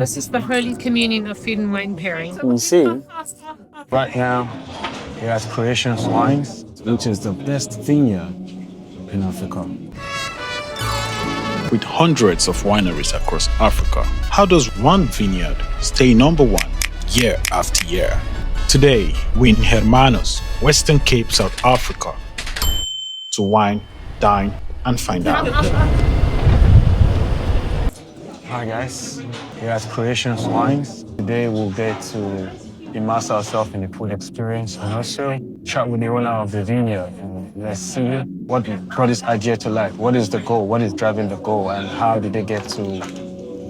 This is the Holy Communion of food and wine pairing. You see, right now, he has Creations Wines, which is the best vineyard in Africa. With hundreds of wineries across Africa, how does one vineyard stay number one year after year? Today, we're in Hermanus, Western Cape, South Africa, to wine, dine, and find out. Hi guys, here at Creations Wines. Today we'll get to immerse ourselves in the food experience and also chat with the owner of the vineyard. And let's see what brought this idea to life. What is the goal? What is driving the goal? And how did they get to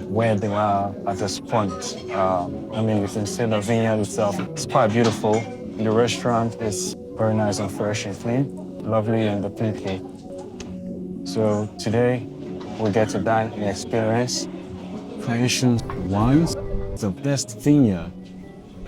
where they are at this point? I mean, you can see the vineyard itself. It's quite beautiful. The restaurant is very nice and fresh and clean. Lovely and the people. So today we get to dine and experience Creations Wines, the best vineyard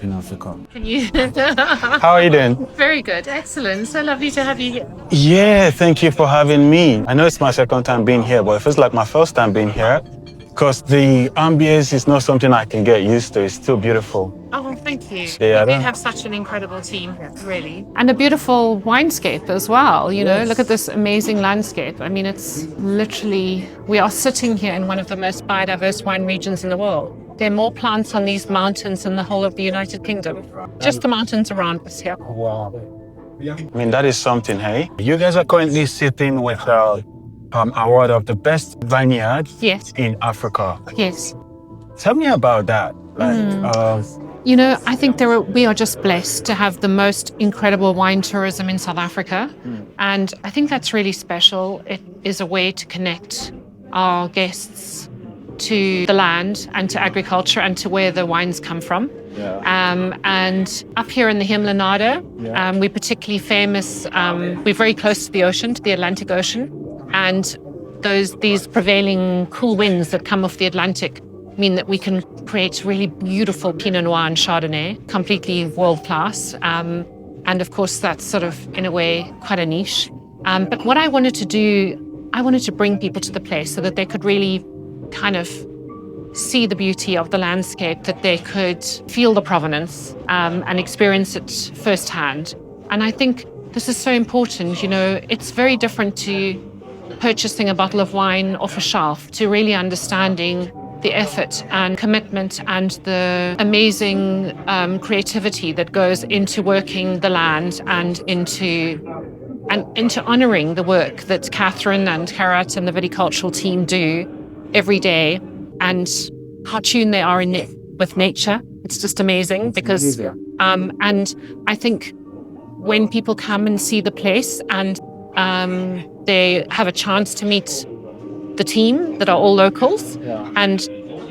in Africa. Can you? How are you doing? Very good, excellent. So lovely to have you here. Yeah, thank you for having me. I know it's my second time being here, but it feels like my first time being here because the ambience is not something I can get used to. It's still beautiful. Oh, thank you. Yeah, We have such an incredible team here, really. And a beautiful winescape as well, you know. Yes. Look at this amazing landscape. I mean, it's literally, we are sitting here in one of the most biodiverse wine regions in the world. There are more plants on these mountains than the whole of the United Kingdom. Just the mountains around us here. Wow. I mean, that is something, hey? You guys are currently sitting with award of the best vineyard Yes, in Africa. yes. Tell me about that. You know, I think we are just blessed to have the most incredible wine tourism in South Africa. And I think that's really special. It is a way to connect our guests to the land and to agriculture and to where the wines come from. Yeah. And up here in the Himlanada, we're particularly famous. We're very close to the ocean, to the Atlantic Ocean. And these prevailing cool winds that come off the Atlantic mean that we can create really beautiful Pinot Noir and Chardonnay, completely world-class. And of course, that's sort of, in a way, quite a niche. But what I wanted to do, I wanted to bring people to the place so that they could really kind of see the beauty of the landscape, that they could feel the provenance and experience it firsthand. And I think this is so important. You know, it's very different to purchasing a bottle of wine off a shelf to really understanding the effort and commitment and the amazing creativity that goes into working the land and into honouring the work that Catherine and Karat and the viticultural team do every day, and how tuned they are with nature. It's just amazing because, and I think when people come and see the place and they have a chance to meet the team that are all locals, and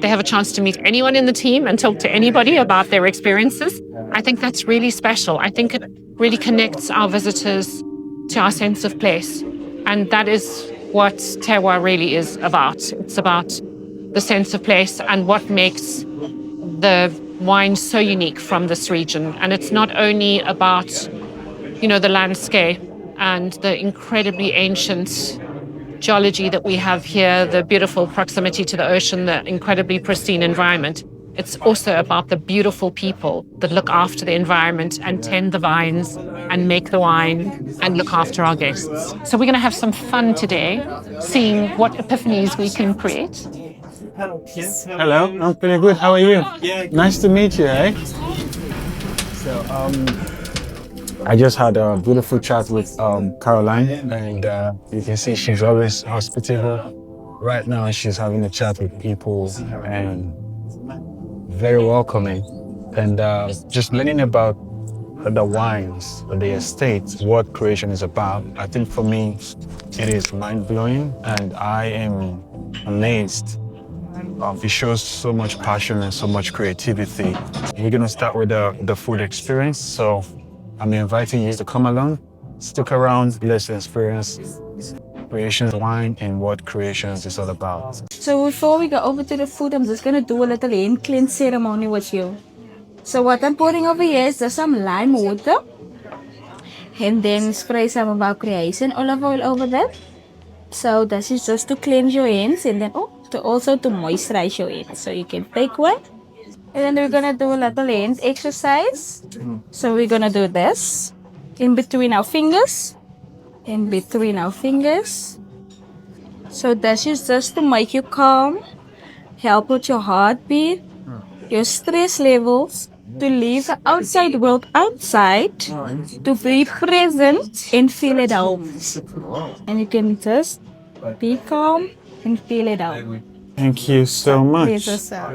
they have a chance to meet anyone in the team and talk to anybody about their experiences. I think that's really special. I think it really connects our visitors to our sense of place. And that is what terroir really is about. It's about the sense of place and what makes the wine so unique from this region. And it's not only about, you know, the landscape and the incredibly ancient geology that we have here, the beautiful proximity to the ocean, the incredibly pristine environment. It's also about the beautiful people that look after the environment and tend the vines and make the wine and look after our guests. So we're going to have some fun today, seeing what epiphanies we can create. Hello, I'm pretty good. How are you? Yeah. Nice to meet you, eh? So, I just had a beautiful chat with Caroline, and you can see she's always hospitable. Right now, she's having a chat with people and very welcoming. And just learning about the wines, the estate, what creation is about. I think for me, it is mind-blowing, and I am amazed. It shows so much passion and so much creativity. We're gonna start with the food experience. So I'm inviting you to come along, stick around, let's experience Creations Wine and what Creations is all about. So before we go over to the food, I'm just gonna do a little hand cleanse ceremony with you. So what I'm pouring over here is just some lime water. And then spray some of our Creation olive oil over that. So this is just to cleanse your hands, and then to also to moisturize your hand. So you can take one. And then we're gonna do a little hand exercise. So we're gonna do this in between our fingers. In between our fingers. So this is just to make you calm, help with your heartbeat, your stress levels, to leave the outside world outside, to be present and feel it out. And you can just be calm and feel it out. Thank you so much. Please yourself.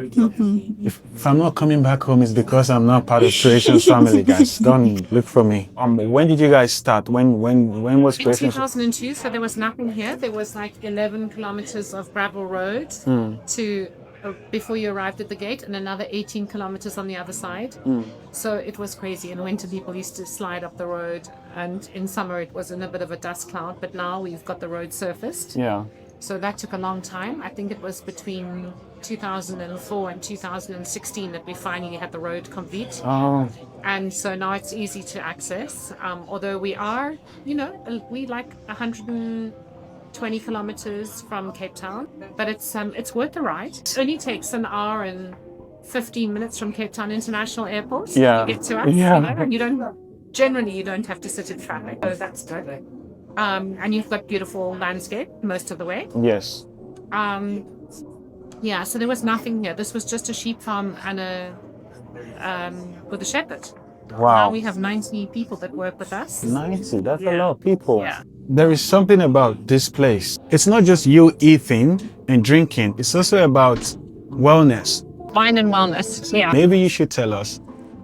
If I'm not coming back home, it's because I'm not part of Creation's family, guys. Don't look for me. When did you guys start? When was In Creation? 2002, so there was nothing here. There was like 11 kilometers of gravel road to before you arrived at the gate, and another 18 kilometers on the other side. So it was crazy. In winter, people used to slide up the road, and in summer it was in a bit of a dust cloud. But now we've got the road surfaced. Yeah. So that took a long time. I think it was between 2004 and 2016 that we finally had the road complete. Oh. And so now it's easy to access. Although we are, we like 120 kilometers from Cape Town, but it's worth the ride. It only takes an hour and 15 minutes from Cape Town International Airport to get to us. Yeah. And you don't have to sit in traffic. So that's good. And you've got beautiful landscape most of the way. Yes. So there was nothing here. This was just a sheep farm and with a shepherd. Wow. Now we have 90 people that work with us. 90, that's a lot of people. Yeah. There is something about this place. It's not just you eating and drinking. It's also about wellness. Wine and wellness. Yeah. Maybe you should tell us,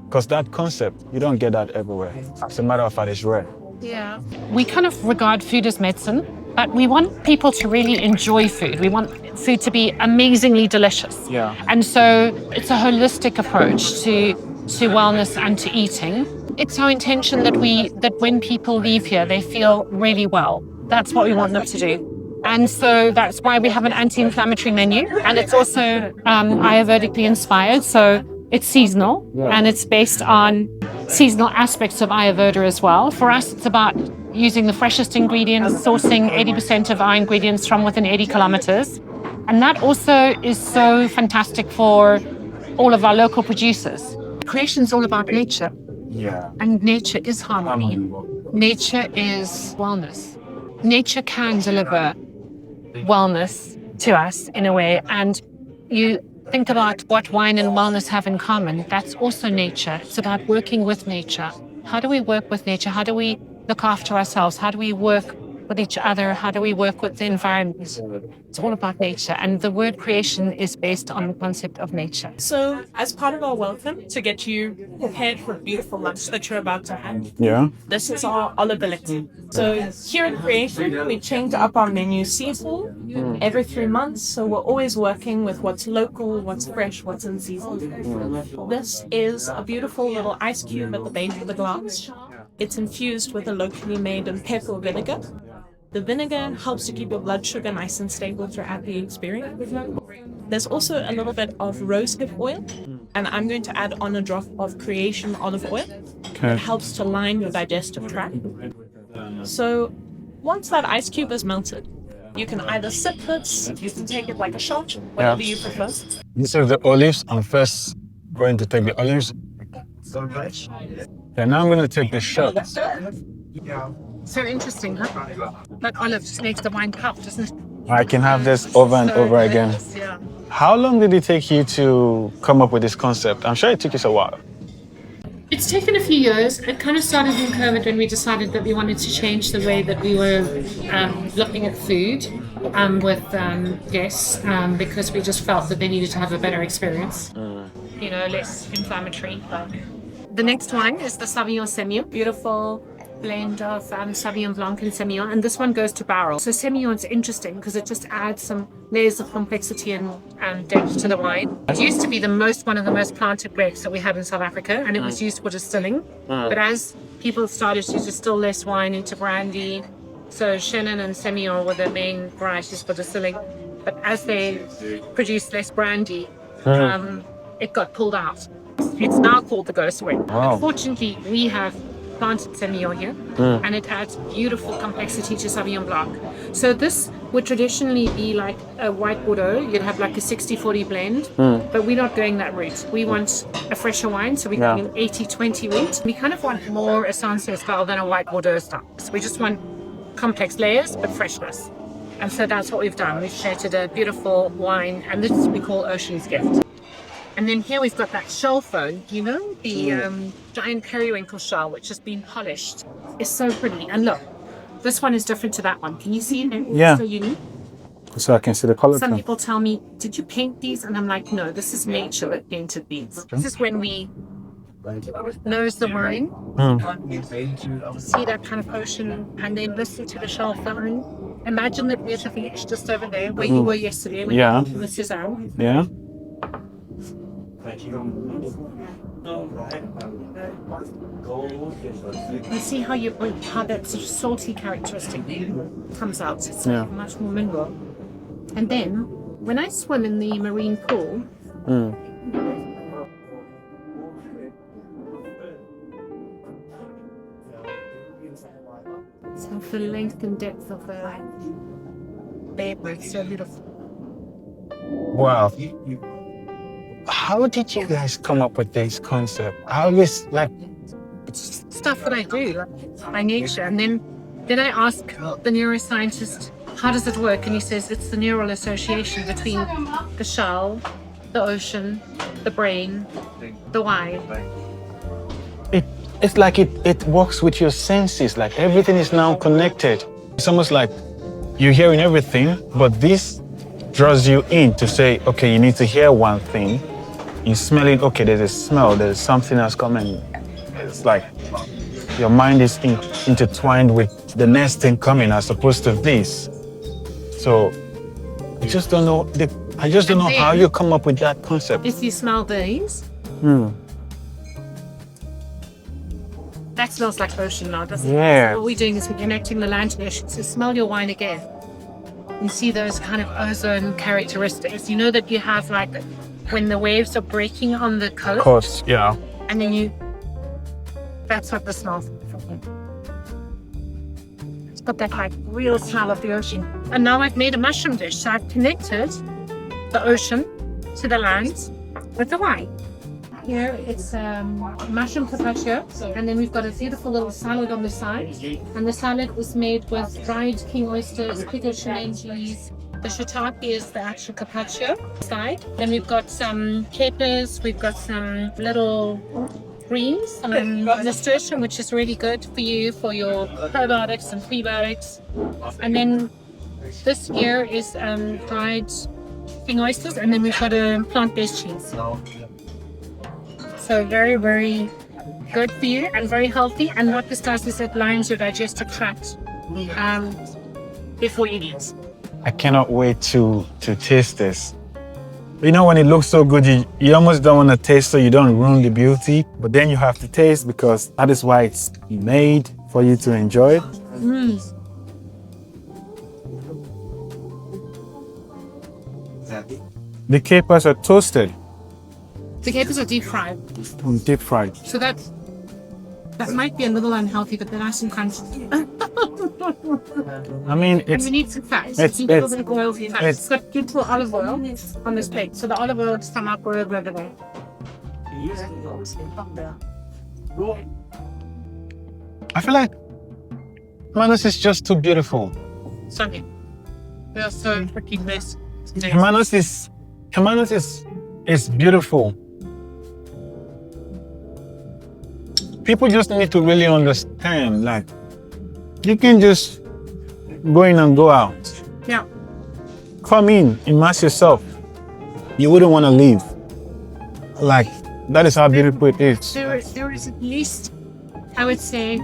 because that concept, you don't get that everywhere. As a matter of fact, it's rare. Yeah. We kind of regard food as medicine, but we want people to really enjoy food. We want food to be amazingly delicious. Yeah. And so it's a holistic approach to wellness and to eating. It's our intention that when people leave here, they feel really well. That's what we want them to do. And so that's why we have an anti-inflammatory menu. And it's also Ayurvedically inspired. So it's seasonal and it's based on seasonal aspects of Ayurveda as well. For us, it's about using the freshest ingredients, sourcing 80% of our ingredients from within 80 kilometers. And that also is so fantastic for all of our local producers. Creation's all about nature. Yeah. And nature is harmony. Nature is wellness. Nature can deliver wellness to us in a way. And you think about what wine and wellness have in common. That's also nature. It's about working with nature. How do we work with nature? How do we look after ourselves? How do we work with each other? How do we work with the environment? It's all about nature. And the word creation is based on the concept of nature. So, as part of our welcome to get you prepared for a beautiful lunch that you're about to have, this is our olive oil. So, here at Creation, we change up our menu seasonal every 3 months. So, we're always working with what's local, what's fresh, what's in season. This is a beautiful little ice cube at the base of the glass. It's infused with a locally made pepper vinegar. The vinegar helps to keep your blood sugar nice and stable throughout the experience. There's also a little bit of rosehip oil, and I'm going to add on a drop of Creation olive oil. It helps to line your digestive tract. So once that ice cube is melted, you can either sip it, you can take it like a shot, whatever you prefer. These are the olives. I'm first going to take the olives. And now I'm going to take the shot. So interesting, huh? That olive just makes the wine pop, doesn't it? I can have this over and over again. Yeah. How long did it take you to come up with this concept? I'm sure it took you a while. It's taken a few years. It kind of started in COVID when we decided that we wanted to change the way that we were looking at food with guests because we just felt that they needed to have a better experience. Less inflammatory. The next wine is the Sauvignon Semillon. Beautiful blend of Sauvignon Blanc and Semillon, and this one goes to barrel. So Semillon's interesting because it just adds some layers of complexity and depth to the wine. It used to be one of the most planted grapes that we have in South Africa, and it was used for distilling. But as people started to distill less wine into brandy, so Chenin and Semillon were the main varieties for distilling. But as they produced less brandy, it got pulled out. It's now called the Ghost Wine. Wow. Unfortunately, we have planted Semillon here, and it adds beautiful complexity to Sauvignon Blanc. So this would traditionally be like a white Bordeaux. You'd have like a 60-40 blend, but we're not going that route. We want a fresher wine, so we're going an 80-20 route. We kind of want more a Sancerre style than a white Bordeaux style. So we just want complex layers, but freshness. And so that's what we've done. We've created a beautiful wine, and this we call Ocean's Gift. And then here we've got that shell phone, you know, the giant periwinkle shell, which has been polished. It's so pretty. And look, this one is different to that one. Can you see it? It's so unique. So I can see the color. Some people tell me, did you paint these? And I'm like, no, this is nature that painted these. This is when we nose the wine. See that kind of ocean, and then listen to the shell phone. Imagine that we're at the beach just over there, where you were yesterday. When you were with Suzanne. Yeah. You see how that sort of salty characteristic comes out. It's much more mineral. And then when I swim in the marine pool, so the length and depth of the vapor is so beautiful. Wow. How did you guys come up with this concept? I always like stuff that I do, like by nature. And then I ask the neuroscientist, how does it work? And he says it's the neural association between the shell, the ocean, the brain, the wine. It's like it works with your senses, like everything is now connected. It's almost like you're hearing everything, but this draws you in to say, okay, you need to hear one thing. You're smelling, okay, there's a smell, there's something else coming. It's like your mind is intertwined with the next thing coming as opposed to this. So I just don't know, how you come up with that concept. If you smell these, that smells like ocean now, doesn't it? Yeah. So what we're doing is we're connecting the land to the ocean. So smell your wine again. You see those kind of ozone characteristics. You know that you have like when the waves are breaking on the coast. Of course, yeah. And then that's what the smells like. It's got that like real smell of the ocean. And now I've made a mushroom dish. So I've connected the ocean to the land with the wine. Here it's mushroom carpaccio, and then we've got a beautiful little salad on the side. And the salad was made with dried king oysters, pickled Chilean cheese. The shiitake is the actual carpaccio side. Then we've got some capers, we've got some little greens, nasturtium, which is really good for you for your probiotics and prebiotics. And then this here is dried king oysters, and then we've got a plant-based cheese. So very, very good for you and very healthy. And what this does is it lines your digestive tract before you eat. I cannot wait to taste this. You know, when it looks so good, you almost don't want to taste so you don't ruin the beauty. But then you have to taste because that is why it's made for you to enjoy it. The capers are toasted. The capers are deep fried. Deep fried. So that might be a little unhealthy, but there are some kinds. I mean, we need some fat. It's got beautiful olive oil on this plate. So the olive oil is from our over there. I feel like Hermanus is just too beautiful. Sorry. We are so freaking blessed. Hermanus is beautiful. People just need to really understand, like, you can just go in and go out. Yeah. Come in, immerse yourself. You wouldn't want to leave. Like, that is how beautiful it is. There is at least, I would say,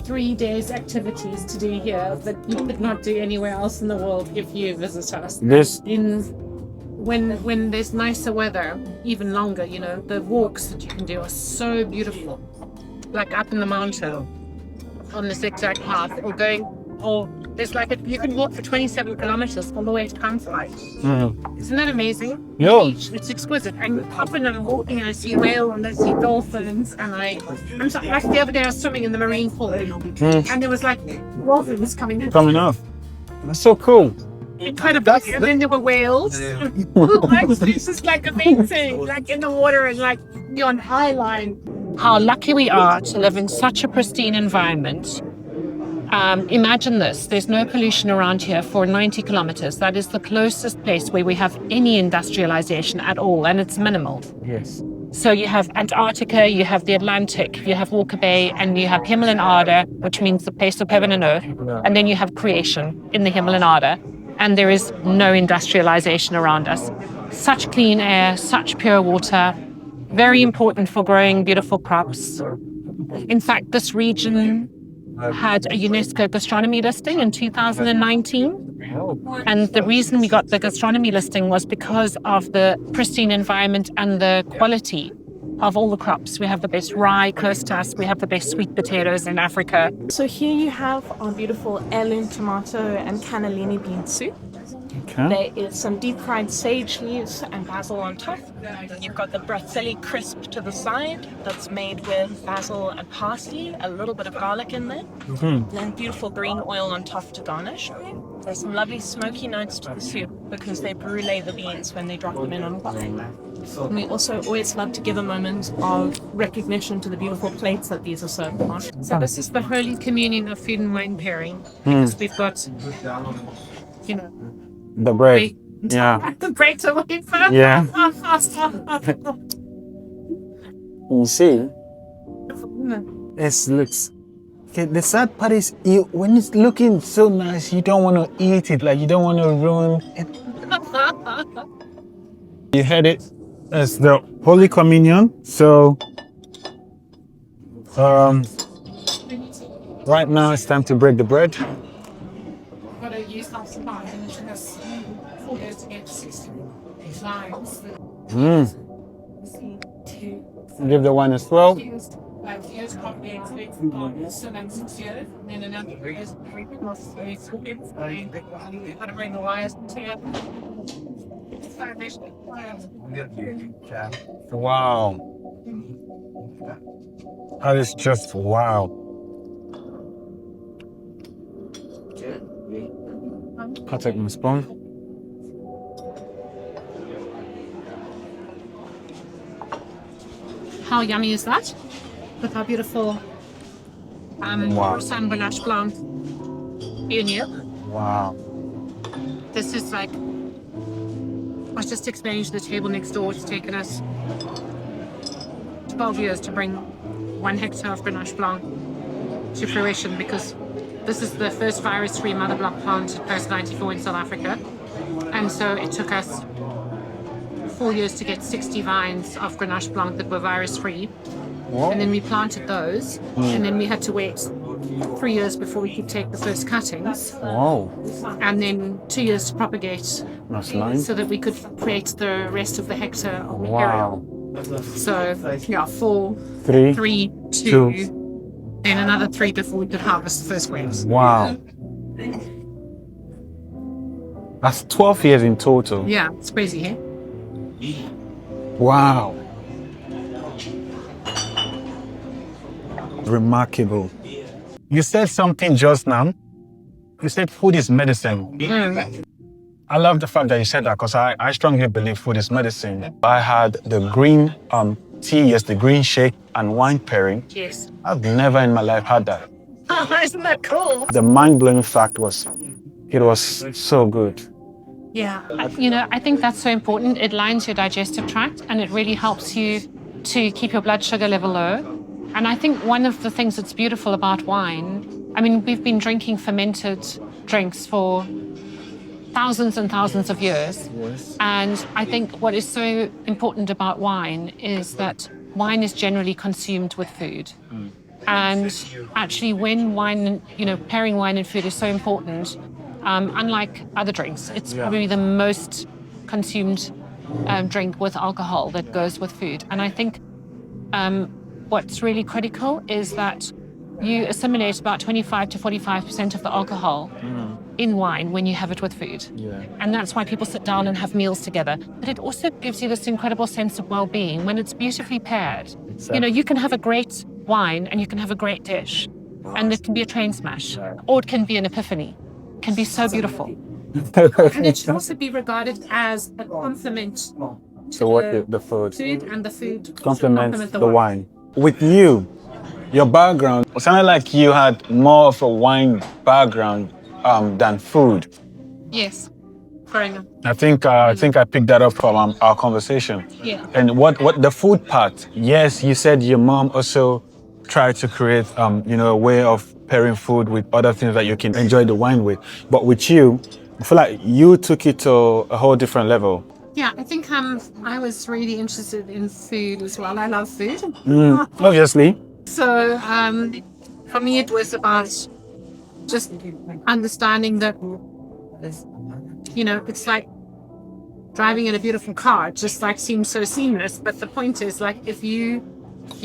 3 days activities to do here that you could not do anywhere else in the world if you visit us. When there's nicer weather, even longer, you know, the walks that you can do are so beautiful. Like up in the mountain on the zigzag path, or going or there's like you can walk for 27 kilometers all the way to campsite. Isn't that amazing? Yeah. It's exquisite. I'm up and I'm walking and I see whales and I see dolphins and like the other day I was swimming in the marine pool and there was like dolphins coming in. Coming up. That's so cool. Incredible. And then there were whales. Like, this is like amazing. Like in the water and like you're on high line. How lucky we are to live in such a pristine environment. Imagine this, there's no pollution around here for 90 kilometers. That is the closest place where we have any industrialization at all, and it's minimal. Yes. So you have Antarctica, you have the Atlantic, you have Walker Bay, and you have Himmel and Arder, which means the place of heaven and earth. And then you have creation in the Himmel and Arder. And there is no industrialization around us. Such clean air, such pure water, very important for growing beautiful crops. In fact, this region had a UNESCO gastronomy listing in 2019. And the reason we got the gastronomy listing was because of the pristine environment and the quality of all the crops. We have the best rye close to us. We have the best sweet potatoes in Africa. So here you have our beautiful heirloom tomato and cannellini bean soup. Okay. There is some deep fried sage leaves and basil on top. You've got the bracelli crisp to the side that's made with basil and parsley, a little bit of garlic in there. Then beautiful green oil on top to garnish. There's some lovely smoky notes to the soup because they brulee the beans when they drop them in on fire. And we also always love to give a moment of recognition to the beautiful plates that these are served on. So this is the Holy Communion of food and wine pairing. Because we've got, you know, The bread. Yeah. the bread to wafer. Yeah. You see, this looks. Okay, the sad part is, when it's looking so nice, you don't want to eat it. Like, you don't want to ruin it. You heard it. It's the Holy Communion. So, right now it's time to break the bread. Got to use that supply and it has 4 years to get 60 lines. Give the wine a swirl. Like here's coffee, so then 6 years, and then another 3 years, 3 plus 3 seconds. How to bring the wires together. Wow. That is just wow. I'll take my spoon. How yummy is that? With our beautiful Roussanne Grenache Blanc Vineyard. Wow. This is like, I was just explaining to the table next door, it's taken us 12 years to bring 1 hectare of Grenache Blanc to fruition because this is the first virus-free mother block planted post-94 in South Africa. And so it took us 4 years to get 60 vines of Grenache Blanc that were virus-free. And then we planted those, and then we had to wait 3 years before we could take the first cuttings. Wow. And then 2 years to propagate. That's nice. So that we could create the rest of the hectare of the Wow. area. So, yeah, 4, Three. 3, 2, then another 3 before we could harvest the first grapes. Wow. That's 12 years in total. Yeah, it's crazy, eh? Wow. Remarkable. You said something just now. You said food is medicine. I love the fact that you said that because I strongly believe food is medicine. I had the green tea, yes, the green shake and wine pairing. Yes. I've never in my life had that. Oh, isn't that cool? The mind-blowing fact was, it was so good. Yeah. You know, I think that's so important. It lines your digestive tract and it really helps you to keep your blood sugar level low. And I think one of the things that's beautiful about wine, I mean, we've been drinking fermented drinks for thousands and thousands of years. Yes. And I think what is so important about wine is that wine is generally consumed with food. And actually when wine, you know, pairing wine and food is so important, unlike other drinks, it's probably the most consumed drink with alcohol that goes with food. And I think what's really critical is that you assimilate about 25 to 45% of the alcohol in wine when you have it with food. Yeah. And that's why people sit down and have meals together. But it also gives you this incredible sense of well-being when it's beautifully paired. You know, you can have a great wine and you can have a great dish, and it can be a train smash, or it can be an epiphany. It can be so beautiful. And it should also be regarded as a complement So what the food and the food complements the wine. With you, your background, it sounded like you had more of a wine background than food. Yes, growing up. I think I picked that up from our conversation. Yeah. And what the food part? Yes, you said your mom also tried to create a way of pairing food with other things that you can enjoy the wine with. But with you, I feel like you took it to a whole different level. Yeah, I think I was really interested in food as well. I love food. Obviously. So for me, it was about just understanding that, you know, it's like driving in a beautiful car. It just like seems so seamless. But the point is, like, if you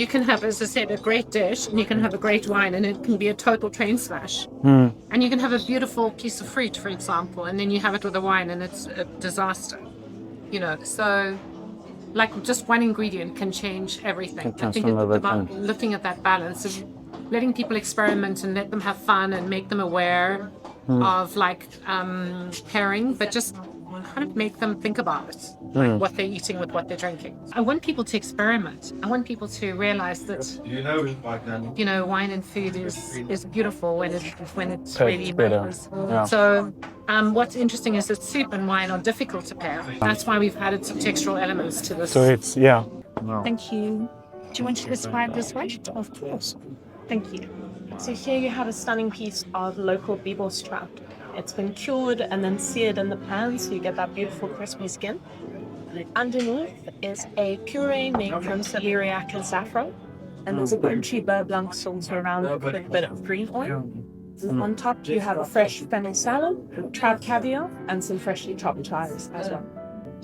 can have, as I said, a great dish, and you can have a great wine, and it can be a total train smash. And you can have a beautiful piece of fruit, for example, and then you have it with a wine, and it's a disaster. You know, so like just one ingredient can change everything. I think it's about looking at that balance of letting people experiment and let them have fun and make them aware of like pairing, but just kind of make them think about it, like what they're eating with what they're drinking. I want people to experiment. I want people to realize that, you know, wine and food is beautiful when it really matters. Yeah. So what's interesting is that soup and wine are difficult to pair. That's why we've added some textural elements to this. So it's, yeah. Thank you. Do you want to describe this one? Of course. Thank you. So here you have a stunning piece of local bibos trout. It's been cured and then seared in the pan, so you get that beautiful crispy skin. Underneath is a puree made from celeriac and saffron, and there's a crunchy beurre blanc sauce around it with a bit of green oil. On top, you have a fresh fennel salad, trout caviar, and some freshly chopped chives as well.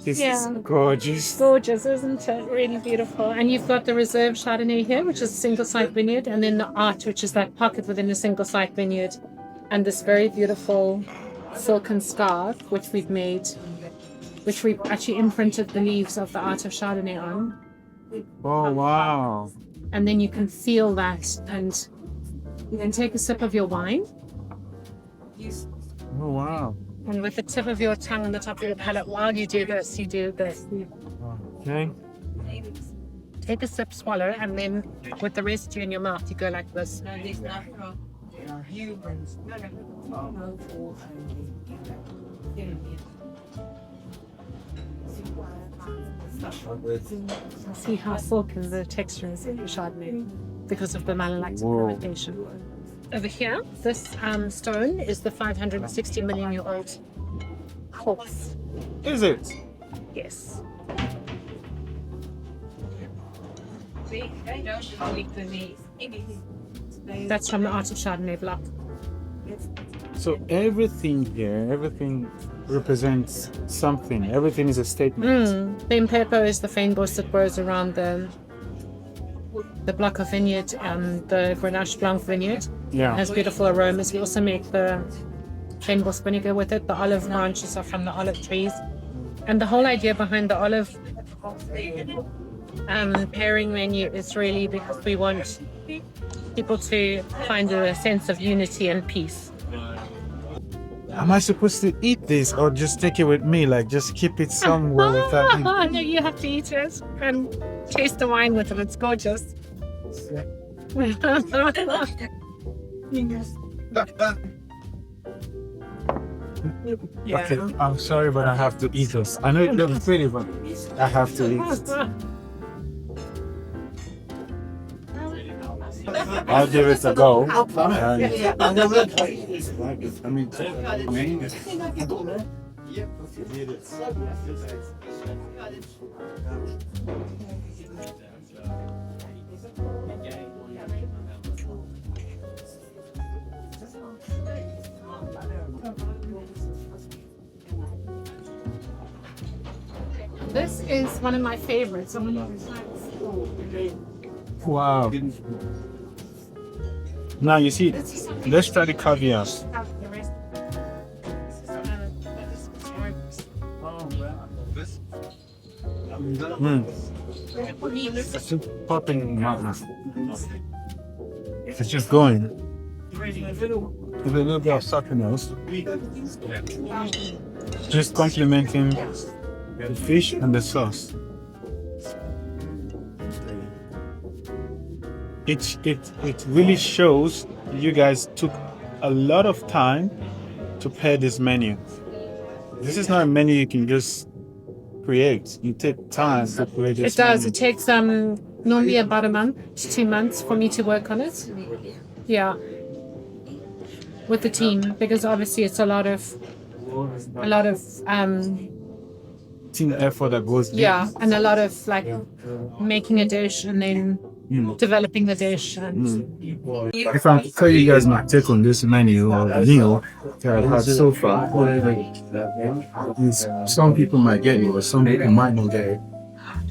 This is gorgeous. Gorgeous, isn't it? Really beautiful. And you've got the reserve Chardonnay here, which is a single site vineyard, and then the art, which is that pocket within a single site vineyard, and this very beautiful silken scarf, which we've made, which we've actually imprinted the leaves of the art of Chardonnay on. Oh, wow. And then you can feel that, and you can take a sip of your wine. Oh, wow. And with the tip of your tongue on the top of your palate, while you do this, you do this. Okay. Take a sip, swallow, and then with the residue in your mouth, you go like this. See how silken the texture is of the Chardonnay because of the malolactic fermentation. Over here, this stone is the 560 million year old corpse. Is it? Yes. That's from the Art of Chardonnay block. So everything here, everything represents something. Everything is a statement. The Impepo is the fynbos that grows around the block of vineyard, the Grenache Blanc vineyard. Yeah. It has beautiful aromas. We also make the fynbos vinegar with it. The olive branches are from the olive trees. And the whole idea behind the olive pairing menu is really because we want people to find a sense of unity and peace. Am I supposed to eat this or just take it with me? Like, just keep it somewhere without me? No, you have to eat it and taste the wine with it. It's gorgeous. Yeah. Okay, I'm sorry, but I have to eat this. I know it looks pretty, but I have to eat it. I'll give it a go. This is one of my favorites. Wow. Now you see, let's try the caviar. It's just popping in my mouth. It's just going. With a little bit of saltiness. Just complementing the fish and the sauce. It really shows you guys took a lot of time to pair this menu. This is not a menu you can just create. You take time to create this. It does. menu. It takes normally about a month to 2 months for me to work on it. Yeah, with the team, because obviously it's a lot of Team effort that goes in. yeah, and a lot of like making a dish and then developing the dish. And If I'm to tell you guys my take on this menu or meal that I've had so far, is some people might get it or some people might not get it.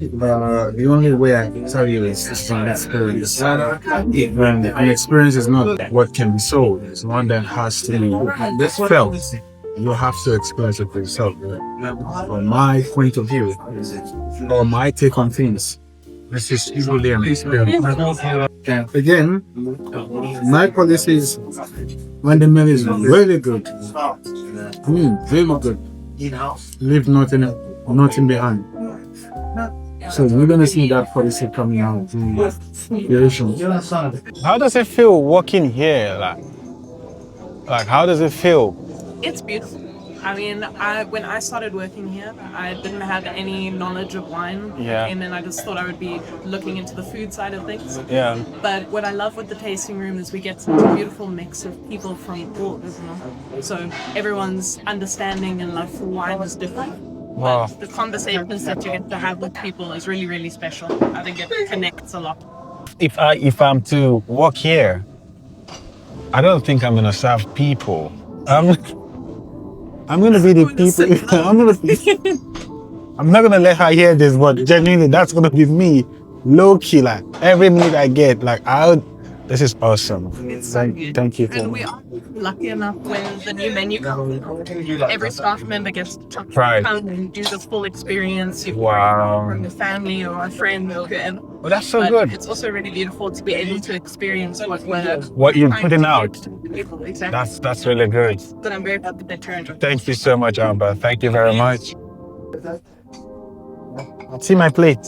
The only way I can tell you is from experience. And an experience is not what can be sold, it's one that has to be felt. You have to experience it for yourself. From my point of view, or my take on things, this is usually an experience. Again, my policy is when the meal is really good, really good, leave nothing behind. So we're gonna see that policy coming out very soon. How does it feel working here? Like how does it feel? It's beautiful. I mean, when I started working here, I didn't have any knowledge of wine. Yeah. And then I just thought I would be looking into the food side of things. Yeah. But what I love with the tasting room is we get such a beautiful mix of people from all over. So everyone's understanding and love for wine is different. Wow. But the conversations that you get to have with people is really, really special. I think it connects a lot. If I'm to work here, I don't think I'm gonna serve people. I'm gonna be the people. I'm not gonna let her hear this, but genuinely, that's gonna be me, low key. Like every meat I get, this is awesome. Thank you. And we are lucky enough when the new menu comes, every staff member gets to Right. come and do the full experience. You Wow. From the family or a friend or whoever. Well, that's so But good. It's also really beautiful to be able to experience What you're trying putting to out. give to people. Exactly. That's really good. But I'm very happy that you're enjoying. Thank you so much, Amber. Thank you very much. See my plate.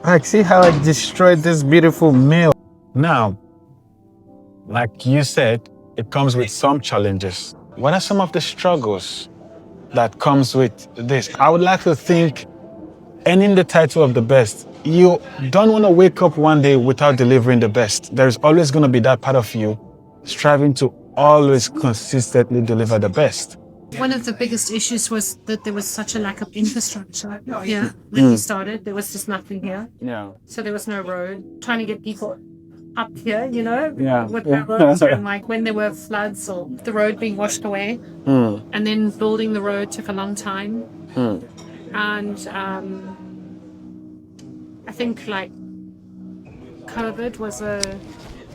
Like, see how I destroyed this beautiful meal. Now, like you said, it comes with some challenges. What are some of the struggles that comes with this? I would like to think, earning the title of the best, you don't want to wake up one day without delivering the best. There's always going to be that part of you striving to always consistently deliver the best. one of the biggest issues was that there was such a lack of infrastructure here when we started. There was just nothing here. Yeah. So there was no road. Trying to get people up here, you know, Yeah. with the roads, and like when there were floods or the road being washed away, and then building the road took a long time. And I think like COVID was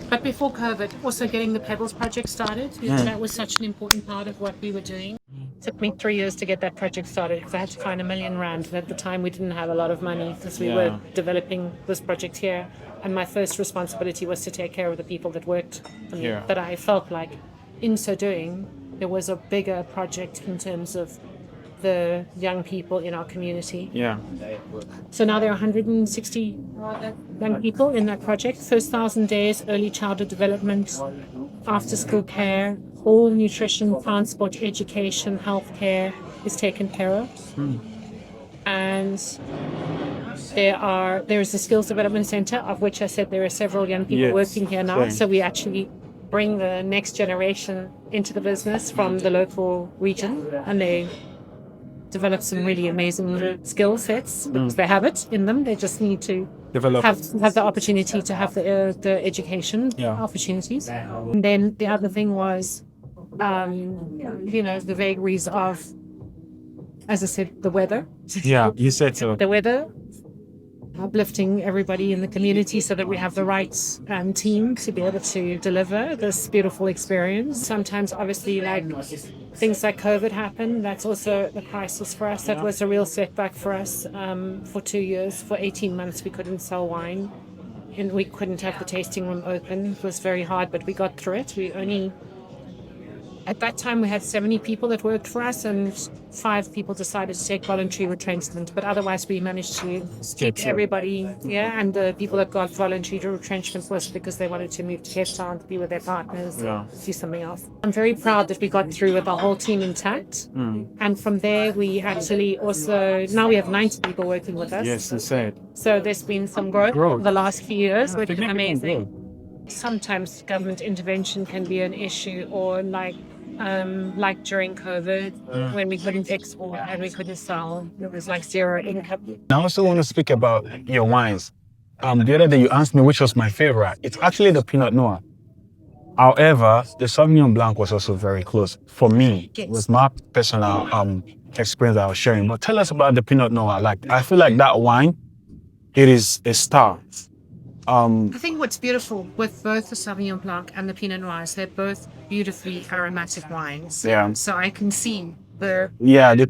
but before COVID, also getting the Pebbles project started, that was such an important part of what we were doing. It took me 3 years to get that project started because I had to find R1 million. And at the time, we didn't have a lot of money because we were developing this project here. And my first responsibility was to take care of the people that worked for me. But I felt like in so doing, there was a bigger project in terms of the young people in our community. Yeah. So now there are 160 young people in that project. First 1,000 days, early childhood development, after school care, all nutrition, transport, education, healthcare is taken care of. And there is a skills development center, of which I said there are several young people working here now. So we actually bring the next generation into the business from the local region, and they develop some really amazing skill sets because they have it in them. They just need to have the opportunity to have the education opportunities. And then the other thing was, the vagaries of, as I said, the weather. Yeah, you said so. The weather, uplifting everybody in the community so that we have the right team to be able to deliver this beautiful experience. Sometimes, obviously, like things like COVID happen. That's also a crisis for us. That was a real setback for us. For 2 years, for 18 months, we couldn't sell wine and we couldn't have the tasting room open. It was very hard, but we got through it. At that time, we had 70 people that worked for us, and 5 people decided to take voluntary retrenchment. But otherwise, we managed to keep everybody, and the people that got voluntary retrenchment was because they wanted to move to Cape Town to be with their partners, do something else. I'm very proud that we got through with the whole team intact. And from there, we actually also, now we have 90 people working with us. Yes, you said. So there's been some growth over the last few years, which is amazing. Sometimes government intervention can be an issue, or like during COVID, when we couldn't export and we couldn't sell, it was like zero income. I also want to speak about your wines. The other day you asked me which was my favorite. It's actually the Pinot Noir. However, the Sauvignon Blanc was also very close for me. It was my personal experience I was sharing. But tell us about the Pinot Noir. Like, I feel like that wine, it is a star. I think what's beautiful with both the Sauvignon Blanc and the Pinot Noir is they're both beautifully aromatic wines. Yeah. So I can see the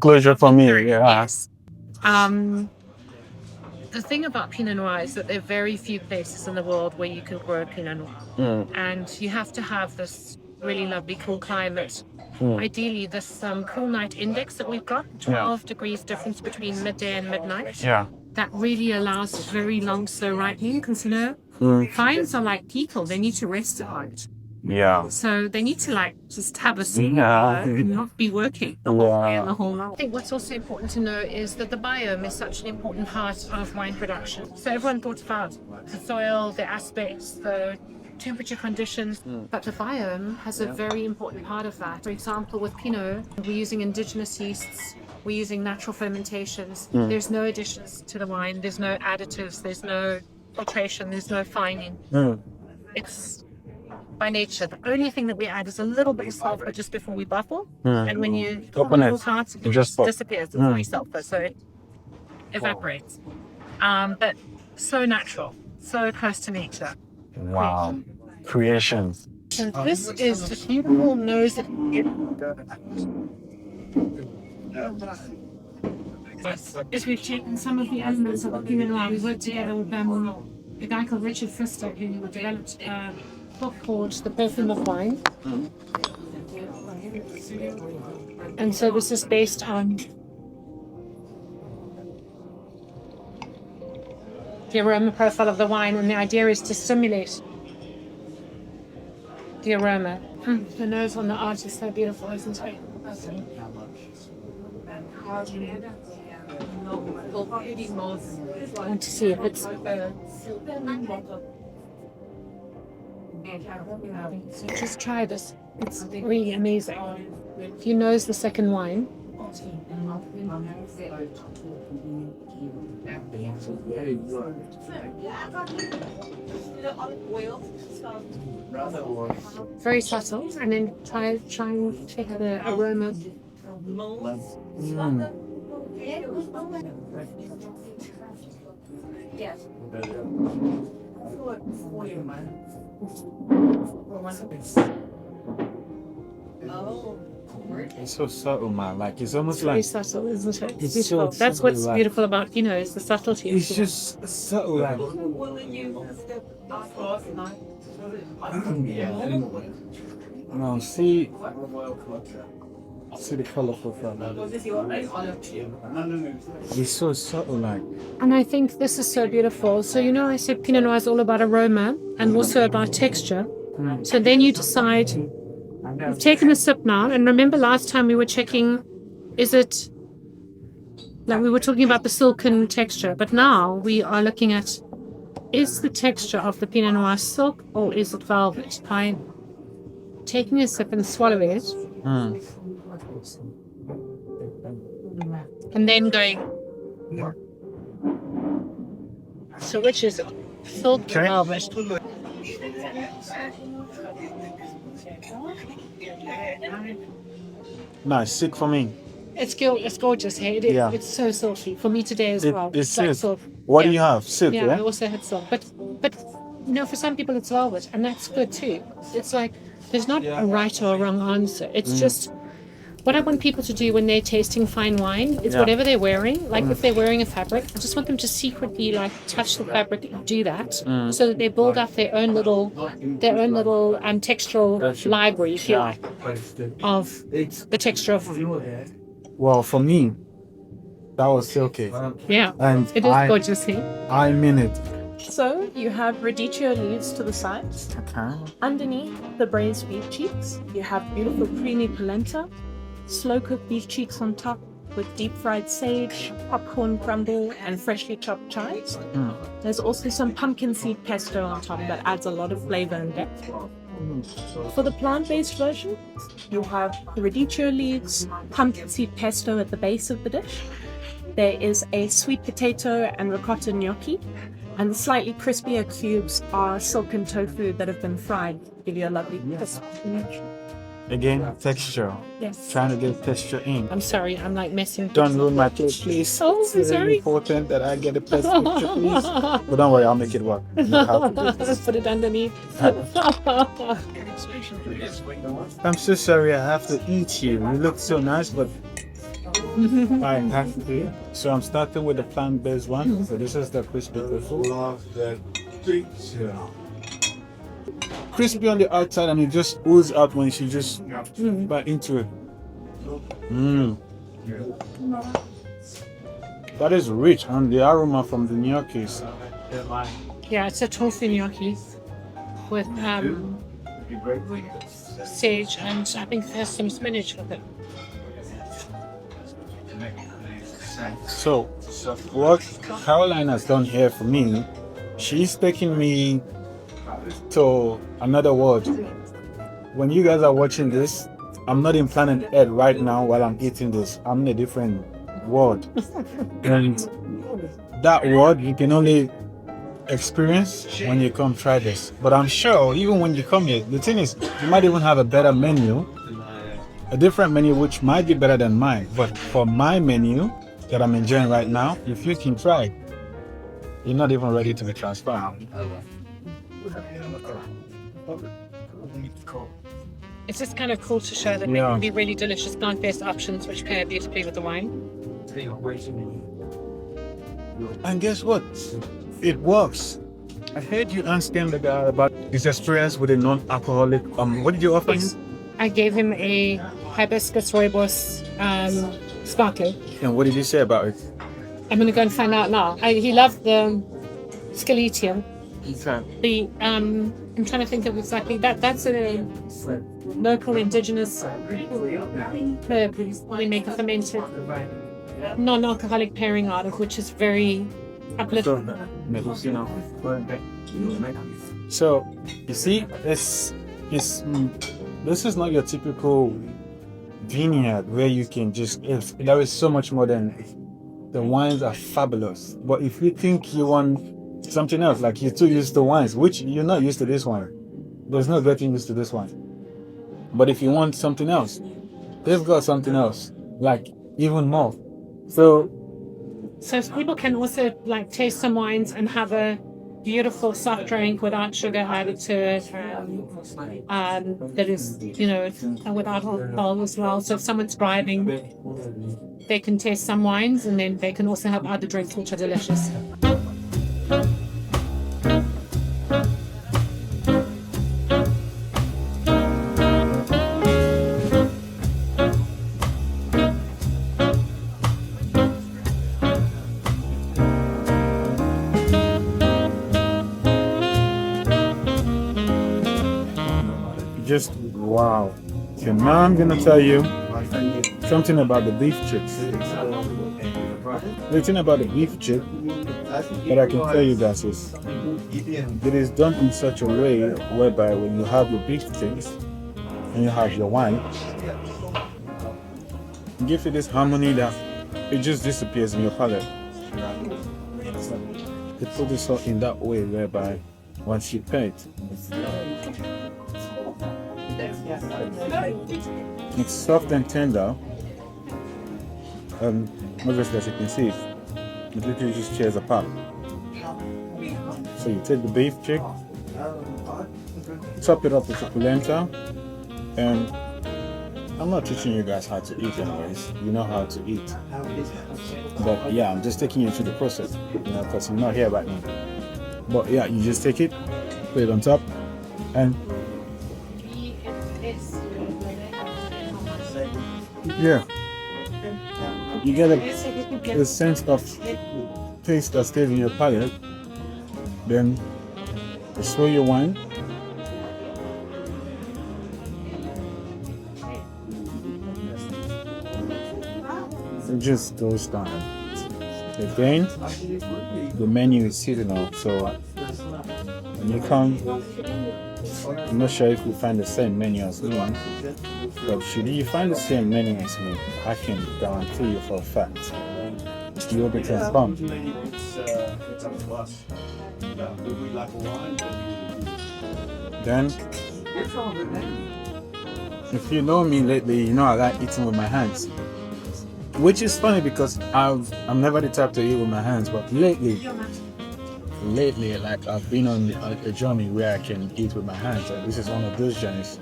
closure for me. Yeah. Yes. The thing about Pinot Noir is that there are very few places in the world where you can grow Pinot Noir, and you have to have this really lovely cool climate. Ideally, this cool night index that we've got, 12 degrees difference between midday and midnight. Yeah. That really allows very long slow ripening, because vines are like people, they need to rest a lot. Yeah. So they need to just have a seat and not be working the whole day and the whole night. I think what's also important to know is that the biome is such an important part of wine production. So everyone thought about the soil, the aspects, the temperature conditions, but the biome has a very important part of that. For example, with Pinot, we're using indigenous yeasts. We're using natural fermentations. There's no additions to the wine. There's no additives. There's no filtration. There's no fining. It's by nature. The only thing that we add is a little bit of sulfur just before we bottle. And when you open it, it just disappears. It's only sulfur, so it evaporates. But so natural, so close to nature. Wow. Creations. So this is the beautiful nose that is we've taken some of the elements of the Pinot Noir. We worked together with a guy called Richard Pfister, who developed a book called The Perfume of Wine. And so this is based on the aroma profile of the wine, and the idea is to stimulate the aroma. The nose on the arch is so beautiful, isn't it? I want to see if it's so just try this. It's really amazing. If you nose the second wine, very subtle, and then try and check the aroma. It's so subtle, man. Like, it's almost Very like subtle, isn't it? It's beautiful. so That's what's subtle, like- beautiful about Pinot, is the subtlety. it's just subtle. Like, no, see the colorful from it. It's so subtle, like. And I think this is so beautiful. So, I said Pinot Noir is all about aroma and also about texture. So then you decide, you've taken a sip now, and remember last time we were checking, is it, like we were talking about the silken texture, but now we are looking at, is the texture of the Pinot Noir silk or is it velvet? By taking a sip and swallowing it. And then going, so which is it? Silk or velvet? No, it's sick for me. It's gorgeous. Hey, it's so silky for me today as well. It's like silk. silk. What do you have? Silk, Yeah, yeah? I also had silk, but for some people it's velvet, and that's good too. It's like there's not a right or a wrong answer. It's just what I want people to do when they're tasting fine wine is whatever they're wearing. Like if they're wearing a fabric, I just want them to secretly like touch the fabric and do that, so that they build up their own little textural library, if you like, of the texture of. Well, for me, that was silky. Yeah, And it is gorgeous here. I mean it. So you have radicchio leaves to the sides. Okay. Underneath the braised beef cheeks, you have beautiful creamy polenta, slow-cooked beef cheeks on top with deep-fried sage, popcorn crumble, and freshly chopped chives. There's also some pumpkin seed pesto on top that adds a lot of flavor and depth. For the plant-based version, you have the radicchio leaves, pumpkin seed pesto at the base of the dish. There is a sweet potato and ricotta gnocchi, and the slightly crispier cubes are silken tofu that have been fried to give you a lovely crisp. Again, texture. Yes. Trying to get texture in. I'm sorry, I'm like messing. Don't ruin my plate, please. Oh, It's very sorry. important that I get a best picture, please. But don't worry, I'll make it work. You know how to do this. Put it underneath. I'm so sorry, I have to eat you. You look so nice, but I have to. So I'm starting with the plant-based one. So this is the crispy tofu. Crispy on the outside, and it just oozes out when she just bite into it. That is rich, and the aroma from the gnocchis. Yeah, it's a tofu gnocchi with sage, and I think there's some spinach with it. So, what Caroline has done here for me, she's taking me to another world. When you guys are watching this, I'm not in planet Earth right now while I'm eating this. I'm in a different world. And that world you can only experience when you come try this. But I'm sure even when you come here, the thing is, you might even have a better menu, a different menu which might be better than mine. But for my menu that I'm enjoying right now, if you can try it, you're not even ready to be transformed. It's just kind of cool to show that there can be really delicious plant-based options which pair beautifully with the wine. And guess what? It works. I heard you asking the guy about his experience with a non-alcoholic. What did you offer him? I gave him a hibiscus rooibos sparkling. And what did he say about it? I'm going to go and find out now. He loved the Scaletium. Okay. I'm trying to think of exactly that's a local indigenous herb we make a fermented non-alcoholic pairing out of, which is very uplifting. So you see, this is not your typical vineyard where you can just. There is so much more than the wines are fabulous. But if you think you want something else, like you're too used to wines, which you're not used to this wine. There's no getting used to this wine. But if you want something else, they've got something else, like even more. So people can also like taste some wines and have a beautiful soft drink without sugar added to it. That is, without alcohol as well. So if someone's driving, they can taste some wines, and then they can also have other drinks which are delicious. just wow. So now I'm gonna tell you something about the beef chips. The thing about the beef chip that I can tell you guys is it is done in such a way whereby when you have your beef chips and you have your wine, it gives you this harmony that it just disappears in your palate. They put this all in that way whereby once you pair it, it's soft and tender, Obviously, as you can see, it literally just tears apart. So you take the beef chick, top it up with the polenta, and I'm not teaching you guys how to eat anyways. You know how to eat. But yeah, I'm just taking you through the process, because I'm not here right now. But yeah, you just take it, put it on top, and yeah, you get a sense of taste that stays in your palate. Then you swirl your wine. It just goes down. Again, the menu is seasonal, so when you come, I'm not sure if you find the same menu as me, but should you find the same menu as me, I can guarantee you for a fact you'll be transformed. Then, if you know me lately, you know I like eating with my hands. Which is funny because I'm never the type to eat with my hands, but lately, like I've been on a journey where I can eat with my hands, and this is one of those journeys.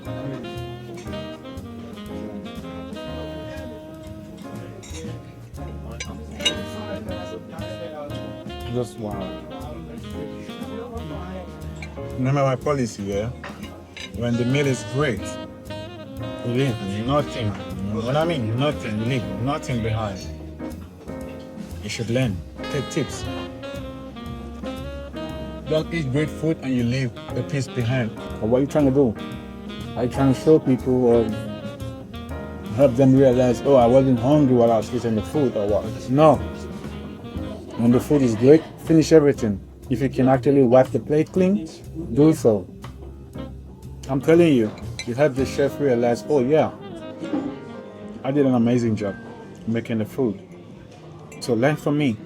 Just wow. Remember my policy, yeah? When the meal is great, leave nothing. When I mean nothing, leave nothing behind. You should learn. Take tips. Don't eat great food and you leave a piece behind. Or what are you trying to do? Are you trying to show people or help them realize, oh, I wasn't hungry while I was eating the food or what? No. When the food is great, finish everything. If you can actually wipe the plate clean, do so. I'm telling you, you help the chef realize, oh yeah, I did an amazing job making the food. So learn from me.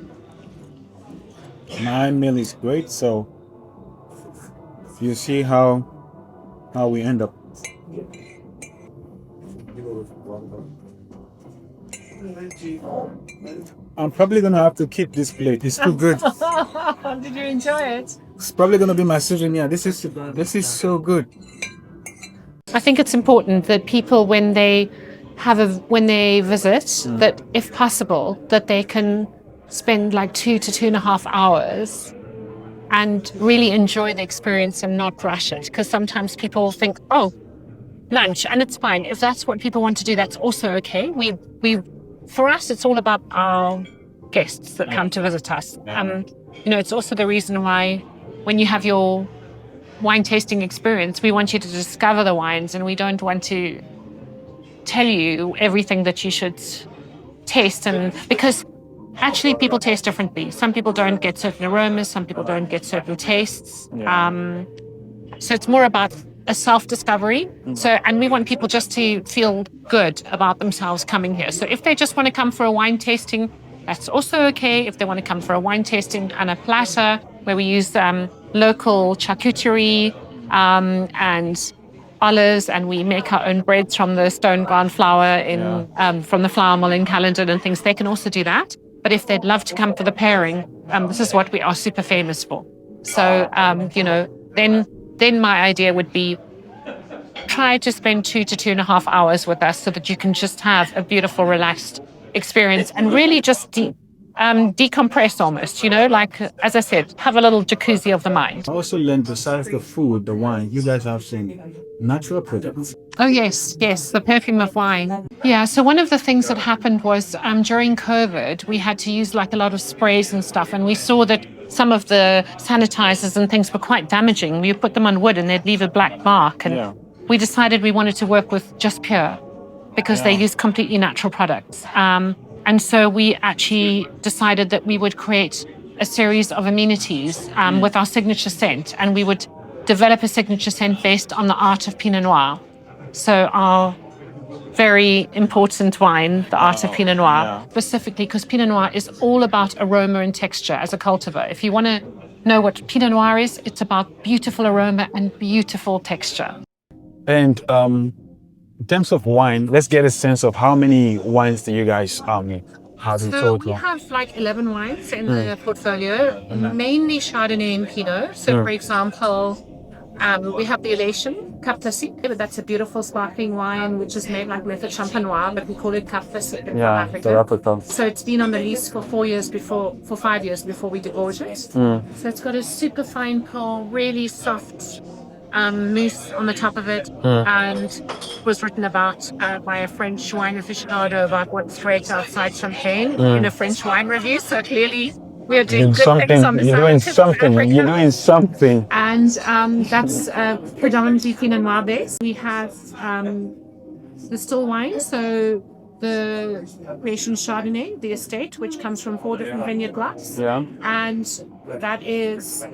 My meal is great, so you see how we end up. I'm probably gonna have to keep this plate. It's too good. Did you enjoy it? It's probably gonna be my souvenir. This is so good. I think it's important that people, when they visit, that if possible, that they can spend like 2 to 2.5 hours and really enjoy the experience and not rush it. Because sometimes people think, oh, lunch, and it's fine. If that's what people want to do, that's also okay. For us, it's all about our guests that come to visit us. It's also the reason why when you have your wine tasting experience, we want you to discover the wines, and we don't want to tell you everything that you should taste. And because actually people taste differently. Some people don't get certain aromas, some people don't get certain tastes. So it's more about a self-discovery. And we want people just to feel good about themselves coming here. So if they just want to come for a wine tasting, that's also okay. If they want to come for a wine tasting and a platter where we use local charcuterie and olives, and we make our own breads from the stone ground flour from the flour mill in Caledon and things, they can also do that. But if they'd love to come for the pairing, this is what we are super famous for. So, then my idea would be try to spend 2 to 2.5 hours with us so that you can just have a beautiful, relaxed experience and really just decompress almost, like, as I said, have a little jacuzzi of the mind. I also learned, besides the food, the wine, you guys have some natural products. Oh, yes, the perfume of wine. Yeah, so one of the things that happened was during COVID, we had to use like a lot of sprays and stuff, and we saw that some of the sanitizers and things were quite damaging. We put them on wood and they'd leave a black mark, and we decided we wanted to work with Just Pure because they use completely natural products. And so we actually decided that we would create a series of amenities with our signature scent, and we would develop a signature scent based on the art of Pinot Noir. So our very important wine, the art of Pinot Noir, specifically because Pinot Noir is all about aroma and texture as a cultivar. If you want to know what Pinot Noir is, it's about beautiful aroma and beautiful texture. And in terms of wine, let's get a sense of how many wines do you guys How's it So total? we have like 11 wines in the portfolio, mainly Chardonnay and Pinot. So for example, we have the Elation, Cap Classique, but that's a beautiful sparkling wine which is made like Method Champenois, but we call it Cap Classique in South Africa. So it's been on the lease for 5 years before we divorced it. So it's got a super fine pearl, really soft mousse on the top of it, and was written about by a French wine aficionado about what's great outside Champagne in a French wine review. So clearly we are doing good things on the You're doing something. You're doing something. And that's predominantly Pinot Noir based. We have the still wine, so the Creation Chardonnay, the estate, which comes from 4 different vineyard blocks. Yeah. And that is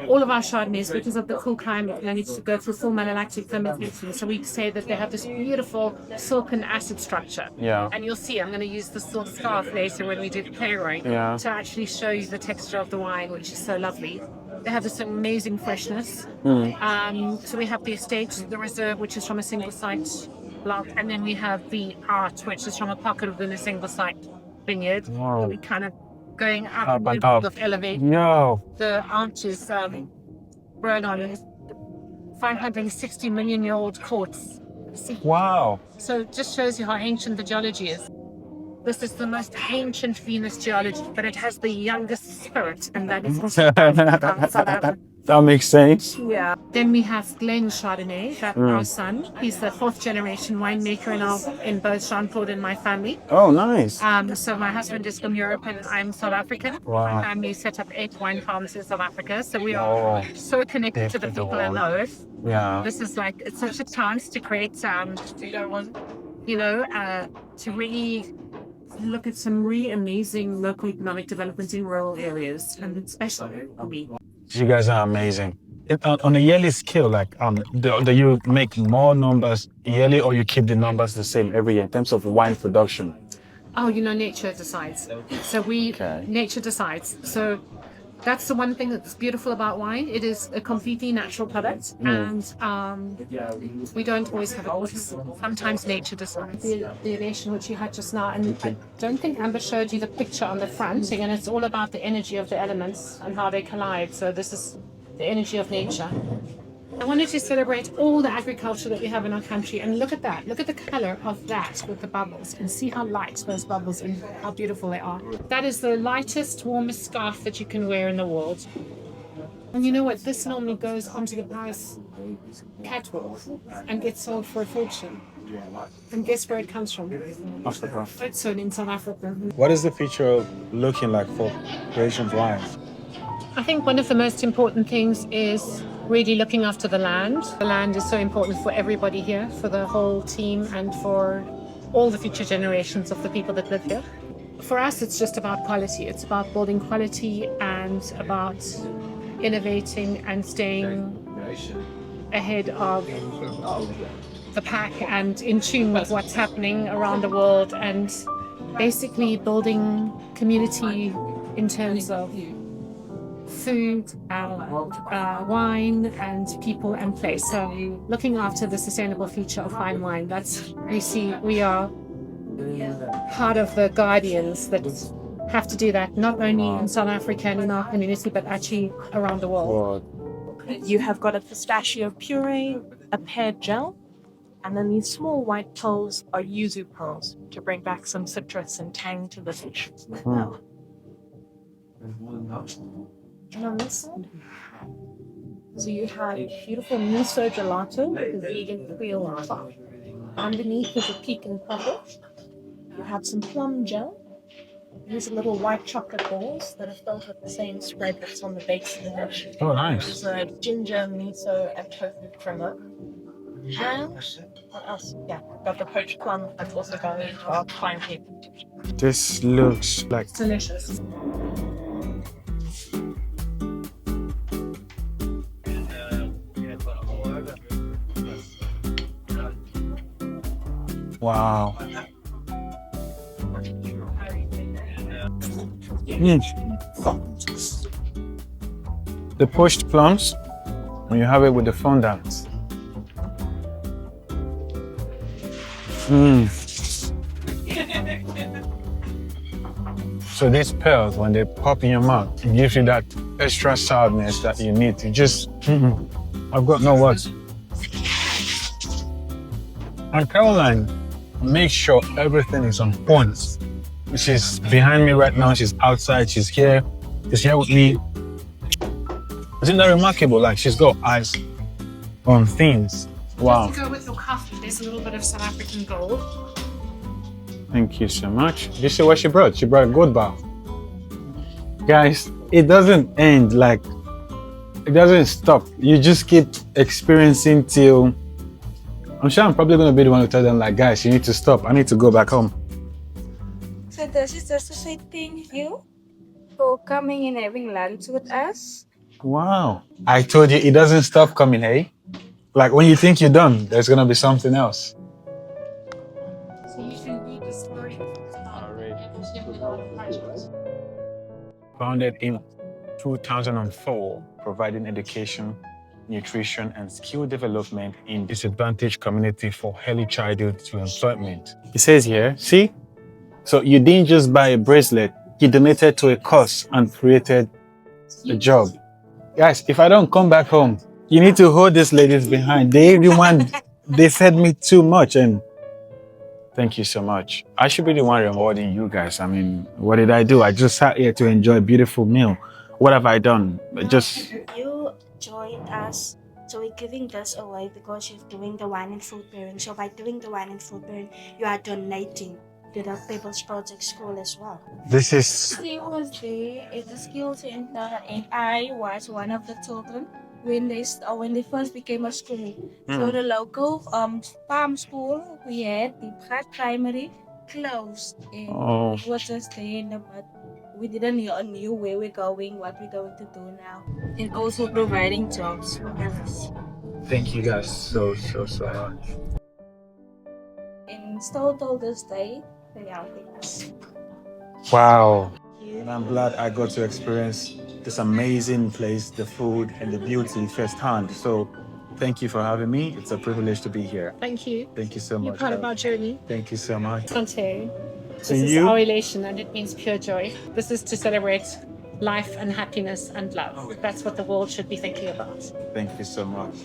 all of our Chardonnays, because of the cool climate, they need to go through full malolactic fermentation. So we say that they have this beautiful silken acid structure. Yeah. And you'll see, I'm going to use the silk scarf later when we do the pairing to actually show you the texture of the wine, which is so lovely. They have this amazing freshness. So we have the estate, the reserve, which is from a single site block, and then we have the art, which is from a pocket within a single site vineyard. Wow. So we kind of going up Up a and little up. bit of elevate. No. The arch is grown on 560 million-year-old quartz. Wow. So it just shows you how ancient the geology is. This is the most ancient Venus geology, but it has the youngest spirit, and that is South Africa. That makes sense. Yeah. Then we have Glen Chardonnay, that's our son. He's the 4th generation winemaker in both Jean-Claude and my family. Oh, nice. So my husband is from Europe and I'm South African. Wow. My family set up 8 wine farms in South Africa, so we are so connected to the people on the earth. Yeah. This is like, it's such a chance to create, to really look at some really amazing local economic development in rural areas, and it's special for me. You guys are amazing. On a yearly scale, like, do you make more numbers yearly, or you keep the numbers the same every year in terms of wine production? Oh, nature decides. So nature decides. So that's the one thing that's beautiful about wine. It is a completely natural product, and we don't always have a choice. Sometimes nature decides. The elation which you had just now, and I don't think Amber showed you the picture on the front, and it's all about the energy of the elements and how they collide. So this is the energy of nature. I wanted to celebrate all the agriculture that we have in our country, and look at that. Look at the color of that with the bubbles, and see how light those bubbles and how beautiful they are. That is the lightest, warmest scarf that you can wear in the world. And you know what? This normally goes onto the Paris catwalk and gets sold for a fortune. And guess where it comes from? Africa. It's sold in South Africa. What is the future looking like for Creation's wine? I think one of the most important things is really looking after the land. The land is so important for everybody here, for the whole team, and for all the future generations of the people that live here. For us, it's just about quality. It's about building quality and about innovating and staying ahead of the pack and in tune with what's happening around the world, and basically building community in terms of food, wine, and people and place. So looking after the sustainable future of fine wine, we are part of the guardians that have to do that, not only in South Africa and in our community, but actually around the world. You have got a pistachio puree, a pear gel, and then these small white pearls are yuzu pearls to bring back some citrus and tang to the dish. And on this side, so you have beautiful miso gelato with vegan Creole on top. Underneath is a pecan crumble. You have some plum gel. These are little white chocolate balls that are filled with the same spread that's on the base of the dish. Oh, nice. There's a ginger, miso, and tofu primer. And what else? Yeah, got the poached plum that's also going into our fine paper. This looks like It's delicious. wow. The poached plums, when you have it with the fondant. So these pearls, when they pop in your mouth, it gives you that extra sourness that you need to just, I've got no words. And Caroline makes sure everything is on point. She's behind me right now, she's outside, she's here with me. Isn't that remarkable? Like, she's got eyes on things. Wow. Just to go with your cuff, there's a little bit of South African gold. Thank you so much. Did you see what she brought? She brought a gold bar. Guys, it doesn't end, like, it doesn't stop. You just keep experiencing till, I'm sure I'm probably going to be the one to tell them, like, guys, you need to stop. I need to go back home. So this is just to say thank you for coming and having lunch with us. Wow. I told you, it doesn't stop coming, hey? Like, when you think you're done, there's going to be something else. So you can read the story. Founded in 2004, providing education, nutrition, and skill development in disadvantaged community for early childhood to employment. It says here, see? So you didn't just buy a bracelet, you donated to a cause and created a job. Guys, if I don't come back home, you need to hold these ladies behind. They fed me too much, and thank you so much. I should be the one rewarding you guys. I mean, what did I do? I just sat here to enjoy a beautiful meal. What have I done? Just... You joined us, so we're giving this away because you're doing the wine and food pairing. So by doing the wine and food pairing, you are donating to the People's Project School as well. This is... She was there at the skill center, and I was one of the children when they first became a school. So the local farm school we had, the primary, closed. And it was just there, but we didn't know where we're going, what we're going to do now. And also providing jobs for us. Thank you guys so much. And still till this day, they are things. Wow. And I'm glad I got to experience this amazing place, the food and the beauty firsthand. So thank you for having me. It's a privilege to be here. Thank you. Thank you so much. You're part of our journey. Thank you so much. Sante. This To is you. our elation, and it means pure joy. This is to celebrate life and happiness and love. That's what the world should be thinking about. Thank you so much.